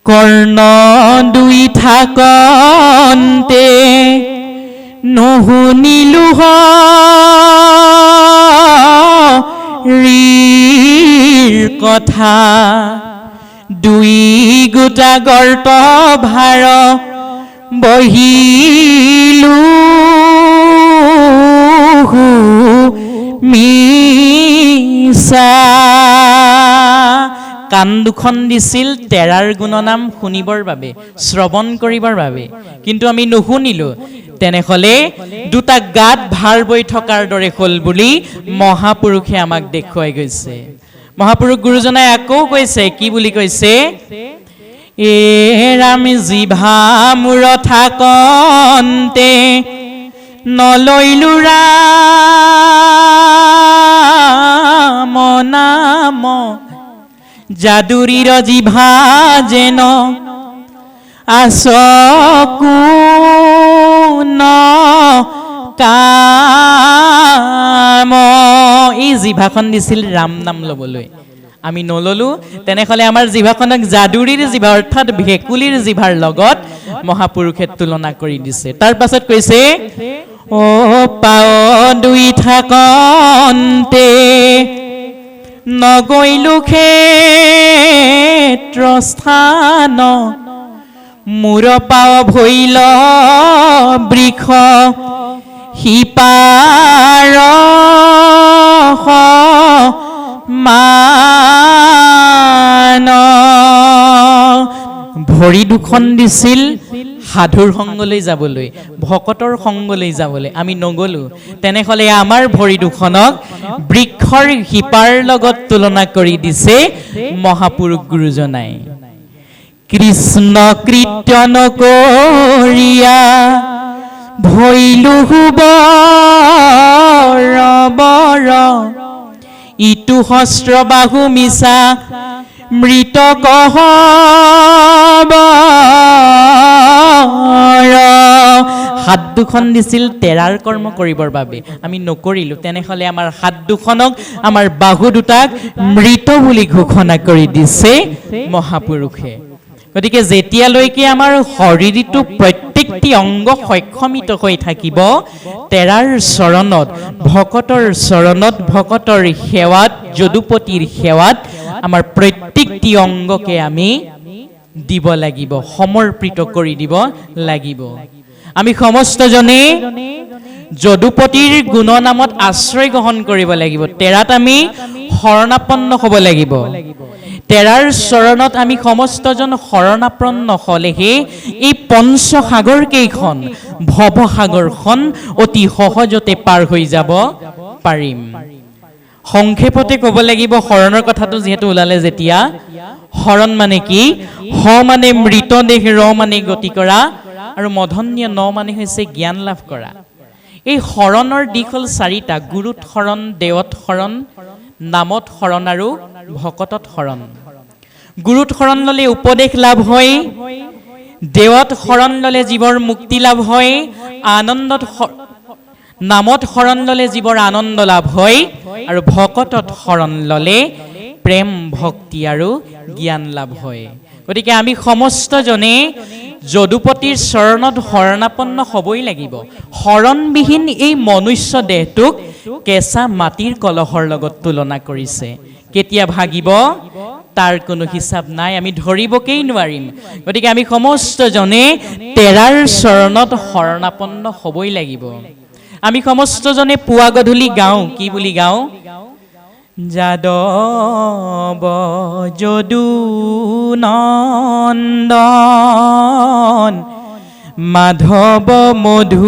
কৰ্ণ দুই থাকন্তে নুশুনিলো হৰিৰ কথা, দুই গোটা গৰ্ত ভাৰ বহিলো মিছা। কাণ দুখন দিছিল তেৰাৰ গুণনাম শুনিবৰ বাবে, শ্ৰৱণ কৰিবৰ বাবে, কিন্তু আমি নুশুনিলো। তেনেহলে দুটা গাত ভাৰ বৈ থকাৰ দৰে হ'ল বুলি মহাপুৰুষে আমাক দেখুৱাই গৈছে। মহাপুৰুষ গুৰুজনাই আকৌ কৈছে, কি বুলি কৈছে? এ ৰাম জিভা মূৰ থাকন্তে নলৈলো ৰাম নাম, যাদুৰীৰ জিভা যেন আচকুন কাম। এই জিভাখন দিছিল ৰাম নাম ল'বলৈ, আমি নললো। তেনেহলে আমাৰ জিভাখনক যাদুৰীৰ জিভা অৰ্থাৎ ভেকুলীৰ জিভাৰ লগত মহাপুৰুষে তুলনা কৰি দিছে। তাৰ পাছত কৈছে, অ পাও দুই থাকন্তে নগৈলো ক্ষেত্ৰস্থান, মূৰ পাও ভৈল বৃক্ষ সিপাৰ মান। ভৰি দুখন দিছিল সাধুৰ সংগলৈ যাবলৈ, ভকতৰ সংগলৈ যাবলৈ, আমি নগলো। তেনেহলে আমাৰ ভৰি দুখনক বৃক্ষৰ শিপাৰ লগত তুলনা কৰি দিছে মহাপুৰুষ গুৰুজনাই। কৃষ্ণ কীৰ্তন কৰিয়া ভৈলো বৰ, ইটো হস্ত্ৰ বাহু মিছা মৃত কহবৰ। হাত দুখন দিছিল তেৰাৰ কৰ্ম কৰিবৰ বাবে, আমি নকৰিলো। তেনেহলে আমাৰ হাত দুখনক, আমাৰ বাহু দুটাক মৃত বুলি ঘোষণা কৰি দিছে মহাপুৰুষে। গতিকে যেতিয়ালৈকে আমাৰ শৰীৰটো প্ৰত্যেকটি অংগ সক্ষমিত হৈ থাকিব, তেৰাৰ চৰণত, ভকতৰ চৰণত, ভকতৰ সেৱাত, যদুপতিৰ সেৱাত আমাৰ প্ৰত্যেকটি অংগকে আমি দিব লাগিব, সমৰ্পিত কৰি দিব লাগিব। আমি সমস্তজনে যদুপতিৰ গুণনামত আশ্ৰয় গ্ৰহণ কৰিব লাগিব। তেৰাত আমি শৰণাপন্ন হ'ব লাগিব। তেৰাৰ চৰণত আমি সমস্তজন শৰণাপন্ন হলেহে এই পঞ্চসাগৰ কেইখন, ভৱসাগৰখন অতি সহজতে পাৰ হৈ যাব পাৰিম। সংক্ষেপতে ক'ব লাগিব শৰণৰ কথাটো যিহেতু ওলালে যেতিয়া, শৰণ মানে কি? হ মানে মৃতদেহ, ৰ মানে গতি কৰা, আৰু মধন্য ন মানে হৈছে জ্ঞান লাভ কৰা। এই শৰণৰ দিশ হ'ল চাৰিটা: গুৰুত শৰণ, দেৱত শৰণ, নামত শৰণ আৰু ভকতত শৰণ। গুৰুত শৰণ ললে উপদেশ লাভ হয়, দেৱত শৰণ ললে জীৱৰ মুক্তি লাভ হয়, নামত শৰণ ললে জীৱৰ আনন্দ লাভ হয়, আৰু ভকতত শৰণ ললে প্ৰেম ভক্তি আৰু জ্ঞান লাভ হয়। গতিকে আমি সমস্তজনে যদুপতিৰ চৰণত শৰণাপন্ন হ'বই লাগিব। শৰণবিহীন এই মনুষ্য দেহটোক কেঁচা মাটিৰ কলহৰ লগত তুলনা কৰিছে। কেতিয়া ভাগিব তাৰ কোনো হিচাপ নাই, আমি ধৰিবকেই নোৱাৰিম। গতিকে আমি সমস্তজনে তেৰাৰ চৰণত শৰণাপন্ন হ'বই লাগিব। আমি সমস্তজনে পুৱা গধূলি গাওঁ, কি বুলি গাওঁ? যাদৱ যদু নন্দন, মাধৱ মধুসূধন,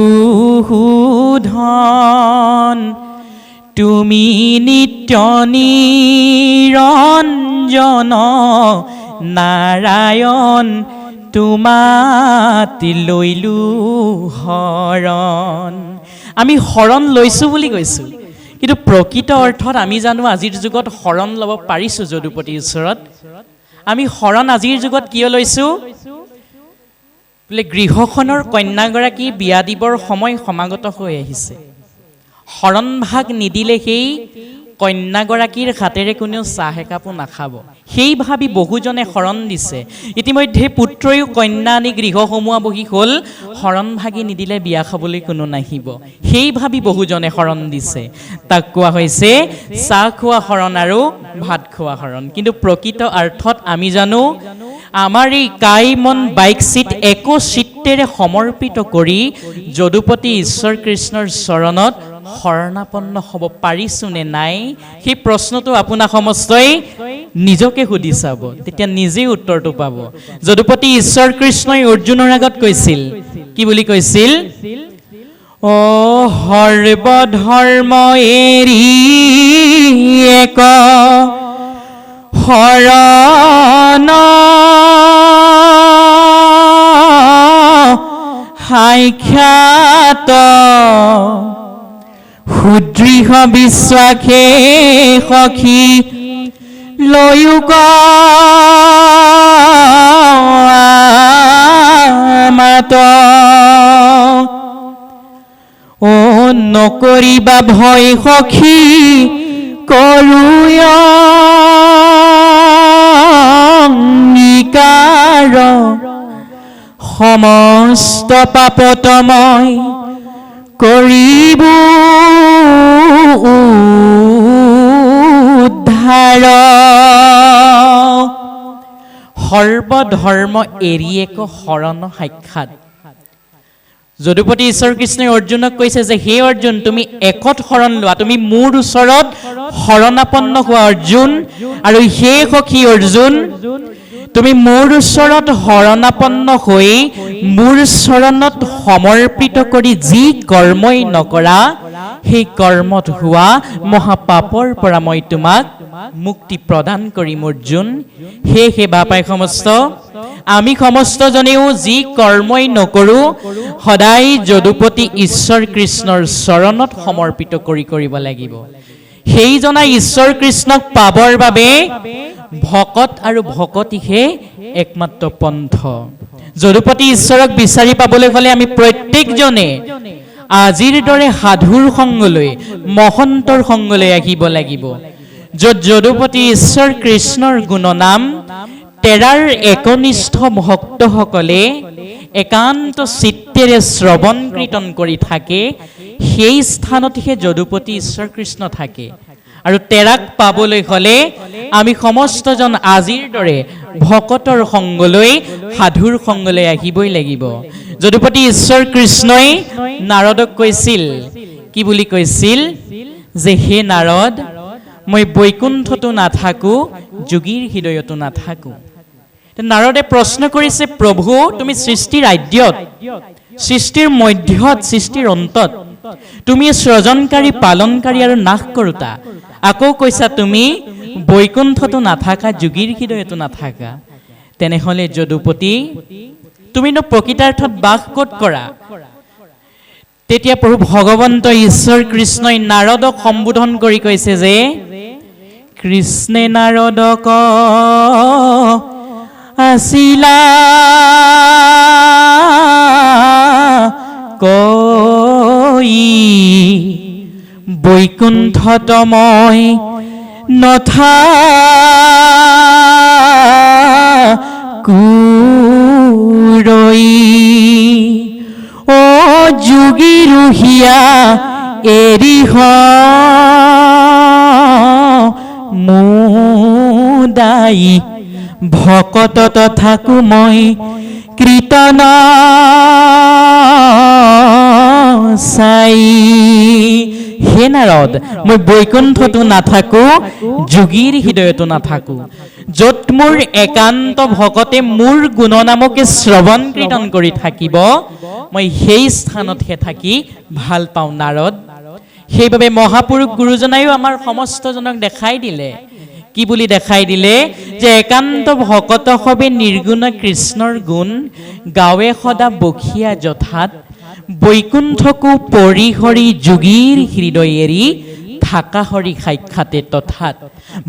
তুমি নিত্য নিৰঞ্জন নাৰায়ণ, তোমাত লৈলো শৰণ। আমি শৰণ লৈছো বুলি কৈছো, কিন্তু প্ৰকৃত অৰ্থত আমি জানো আজিৰ যুগত শৰণ ল'ব পাৰিছো যদুপতিৰ ওচৰত? আমি শৰণ আজিৰ যুগত কিয় লৈছো? বোলে গৃহখনৰ কন্যাগৰাকী বিয়া দিবৰ সময় সমাগত হৈ আহিছে। শৰণ ভাগ নিদিলে সেই কন্যাগৰাকীৰ হাতেৰে কোনেও চাহ একাপো নাখাব। সেই ভাবি বহুজনে শৰণ দিছে। ইতিমধ্যে পুত্ৰয়ো কন্যা আনি গৃহ সোমোৱা বহি হ'ল, শৰণ ভাগি নিদিলে বিয়া খাবলৈ কোনো নাহিব। সেই ভাবি বহুজনে শৰণ দিছে। তাক কোৱা হৈছে চাহ খোৱা শৰণ আৰু ভাত খোৱা শৰণ। কিন্তু প্ৰকৃত অৰ্থত আমি জানো আমাৰ এই কাই মন বাইক চিত একো চিত্তেৰে সমৰ্পিত কৰি যদুপতি ঈশ্বৰ কৃষ্ণৰ চৰণত শৰণাপন্ন হ'ব পাৰিছো নে নাই, সেই প্ৰশ্নটো আপোনাক সমস্তই নিজকে সুধি চাব, তেতিয়া নিজেই উত্তৰটো পাব। যদুপতি ঈশ্বৰ কৃষ্ণই অৰ্জুনৰ আগত কৈছিল, কি বুলি কৈছিল? অ সৰ্বধৰ্ম এৰি এক শৰণ সাক্ষাৎ সুদৃঢ় বিশ্বাসে সখী লৈও মাত ও নকৰিবা ভয় সখী কৰোঁ অঙ্গীকাৰ সমস্ত পাপত মই কৰিব উদ্ধাৰ। সৰ্বধৰ্ম এৰি এক শৰণ সাক্ষাৎ। যদুপতি ঈশ্বৰ কৃষ্ণই অৰ্জুনক কৈছে যে হে অৰ্জুন, তুমি একত শৰণ লোৱা, তুমি মোৰ ওচৰত শৰণাপন্ন হোৱা অৰ্জুন। আৰু হে সখী অৰ্জুন, তুমি মোৰ ওচৰত শৰণাপন্ন হৈ মোৰ চৰণত সমৰ্পিত কৰি যি কৰ্মই নকৰা, সেই কৰ্মত হোৱা মহাপাপৰ পৰা মই তোমাক মুক্তি প্ৰদান কৰিম অৰ্জুন। সেয়েহে বাপাই সমস্ত আমি সমস্তজনেও যি কৰ্মই নকৰোঁ সদায় যদুপতি ঈশ্বৰ কৃষ্ণৰ চৰণত সমৰ্পিত কৰিব লাগিব। সেইজনা ঈশ্বৰ কৃষ্ণক পাবৰ বাবে ভকত আৰু ভকতিহে একমাত্ৰ পন্থ। যদুপতি ঈশ্বৰক বিচাৰি পাবলৈ হ'লে আমি প্ৰত্যেকজনে আজিৰ দৰে সাধুৰ সংগলৈ, মহন্তৰ সংগলৈ আহিব লাগিব, য'ত যদুপতি ঈশ্বৰ কৃষ্ণৰ গুণনাম তেৰাৰ একনিষ্ঠ ভক্তসকলে একান্ত চিত্তেৰে শ্ৰৱণ কীৰ্তন কৰি থাকে। সেই স্থানতহে যদুপতি ঈশ্বৰ কৃষ্ণ থাকে। আৰু তেৰাক পাবলৈ হ'লে আমি সমস্তজন আজিৰ দৰে ভকতৰ সংগলৈ, সাধুৰ সংগলৈ আহিবই লাগিব। যদুপতি ঈশ্বৰ কৃষ্ণই নাৰদক কৈছিল, কি বুলি কৈছিল? যে হে নাৰদ, মই বৈকুণ্ঠতো নাথাকো, যোগীৰ হৃদয়তো নাথাকো। নাৰদে প্ৰশ্ন কৰিছে, প্ৰভু তুমি সৃষ্টিৰ আদ্যত, সৃষ্টিৰ মধ্যত, সৃষ্টিৰ অন্তত, তুমি সৃজনকাৰী, পালনকাৰী আৰু নাশ কৰোতা, আকৌ কৈছা তুমি বৈকুণ্ঠতো নাথাকা, যোগীৰ হৃদয়তো নাথাকা। তেনেহ'লে যদুপতি তুমিনো প্ৰকৃতাৰ্থত বাস ক'ত কৰা? তেতিয়া প্ৰভু ভগৱন্ত ঈশ্বৰ কৃষ্ণই নাৰদক সম্বোধন কৰি কৈছে যে কৃষ্ণে নাৰদক আছিলা কৈ বৈকুণ্ঠত মই নথাকুৰৈ, অ যোগী ৰুহিয়া এৰি মুদাই ভকতত থাকো মই কীৰ্তন চাই। হে নাৰদ, মই বৈকুণ্ঠতো নাথাকো, যোগীৰ হৃদয়তো নাথাকো। য'ত মোৰ একান্ত ভকতে মোৰ গুণনামকে শ্ৰৱণ কীৰ্তন কৰি থাকিব, মই সেই স্থানতহে থাকি ভাল পাওঁ নাৰদ। সেইবাবে মহাপুৰুষ গুৰুজনায়ো আমাৰ সমস্তজনক দেখাই দিলে, কি বুলি দেখাই দিলে? যে একান্ত ভকত সবে নিৰ্গুণ কৃষ্ণৰ গুণ, গাৱে সদা বখীয়া যথাত, বৈকুণ্ঠকো পৰিহৰি যোগীৰ হৃদয় এৰি, থাকা হৰি সাক্ষাতে তথাত।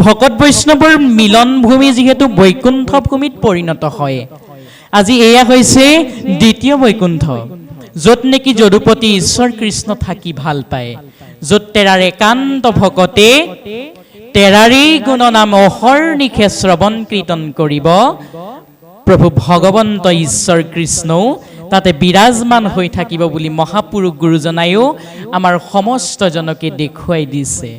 ভকত বৈষ্ণৱৰ মিলন ভূমি যিহেতু বৈকুণ্ঠ ভূমিত পৰিণত হয়, আজি এয়া হৈছে দ্বিতীয় বৈকুণ্ঠ, য'ত নেকি যদুপতি ঈশ্বৰ কৃষ্ণ থাকি ভাল পায়, য'ত তেৰাৰ একান্ত ভকতে তেৰাৰেই গুণনাম অহৰ্নিশে শ্ৰৱণ কীৰ্তন কৰিব, প্ৰভু ভগৱন্ত ঈশ্বৰ কৃষ্ণও তাতে বিৰাজমান হৈ থাকিব বুলি মহাপুৰুষ গুৰুজনায়ো আমাৰ সমস্ত জনকে দেখুৱাই দিছে।